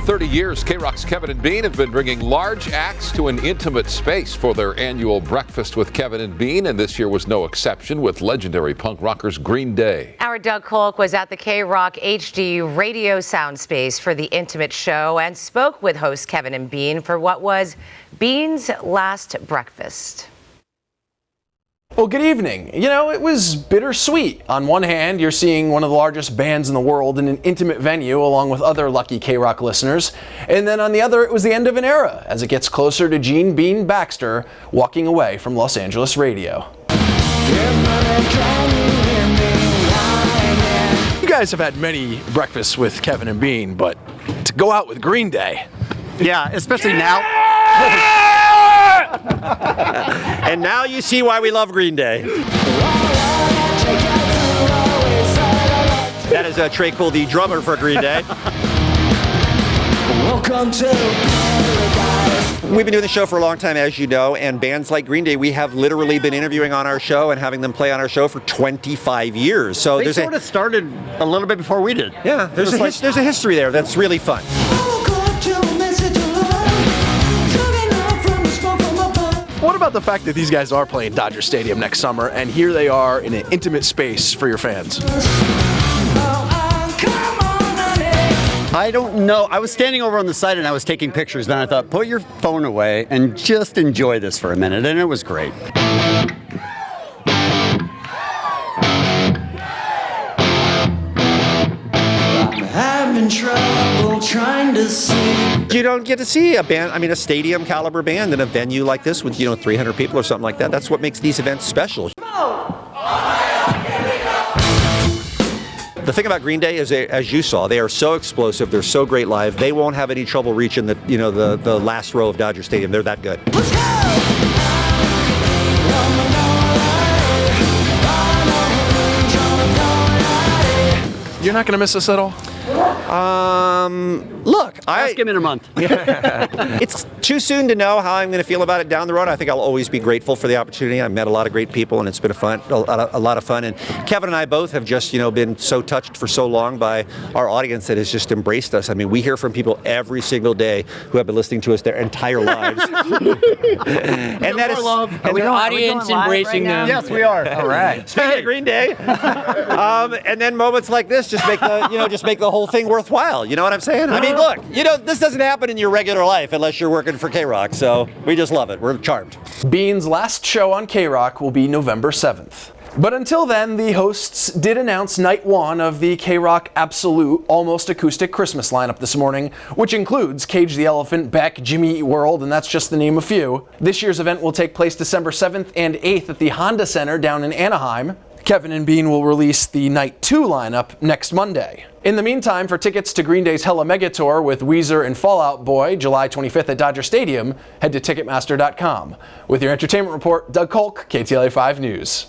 30 years, K-Rock's Kevin and Bean have been bringing large acts to an intimate space for their annual Breakfast with Kevin and Bean, and this year was no exception with legendary punk rockers Green Day. Our Doug Kolk was at the K-Rock HD radio sound space for the intimate show and spoke with host Kevin and Bean for what was Bean's last breakfast. Well, good evening. You know, it was bittersweet. On one hand, you're seeing one of the largest bands in the world in an intimate venue along with other lucky K-Rock listeners. And then on the other, it was the end of an era as it gets closer to Gene Bean Baxter walking away from Los Angeles radio. You guys have had many breakfasts with Kevin and Bean, but to go out with Green Day. Yeah, especially now. And now you see why we love Green Day. That is Trey Cole, the drummer for Green Day. Welcome to paradise. We've been doing the show for a long time, as you know, and bands like Green Day, we have literally been interviewing on our show and having them play on our show for 25 years. So they sort of started a little bit before we did. Yeah, there's a history there that's really fun. What about the fact that these guys are playing Dodger Stadium next summer, and here they are in an intimate space for your fans? I don't know. I was standing over on the side and I was taking pictures, and I thought, put your phone away and just enjoy this for a minute, and it was great. Having trouble trying to see. You don't get to see a band, a stadium caliber band in a venue like this with, 300 people or something like that. That's what makes these events special. The thing about Green Day is, as you saw, they are so explosive. They're so great live. They won't have any trouble reaching the last row of Dodger Stadium. They're that good. Let's go! You're not going to miss us at all? Look, ask him in a month. It's too soon to know how I'm going to feel about it down the road. I think I'll always be grateful for the opportunity. I've met a lot of great people, and it's been a lot of fun. And Kevin and I both have just, been so touched for so long by our audience that has just embraced us. We hear from people every single day who have been listening to us their entire lives. And that is love. Are we audience embracing them? Yes, we are. All right. Speaking of Green Day, and then moments like this just make the whole thing worthwhile. You know what I'm saying? Look, this doesn't happen in your regular life unless you're working for K-Rock, so we just love it. We're charmed. Bean's last show on K-Rock will be November 7th. But until then, the hosts did announce night one of the K-Rock Absolute Almost Acoustic Christmas lineup this morning, which includes Cage the Elephant, Beck, Jimmy Eat World, and that's just to name a few. This year's event will take place December 7th and 8th at the Honda Center down in Anaheim. Kevin and Bean will release the Night 2 lineup next Monday. In the meantime, for tickets to Green Day's Hella Mega Tour with Weezer and Fall Out Boy, July 25th at Dodger Stadium, head to Ticketmaster.com. With your entertainment report, Doug Kolk, KTLA 5 News.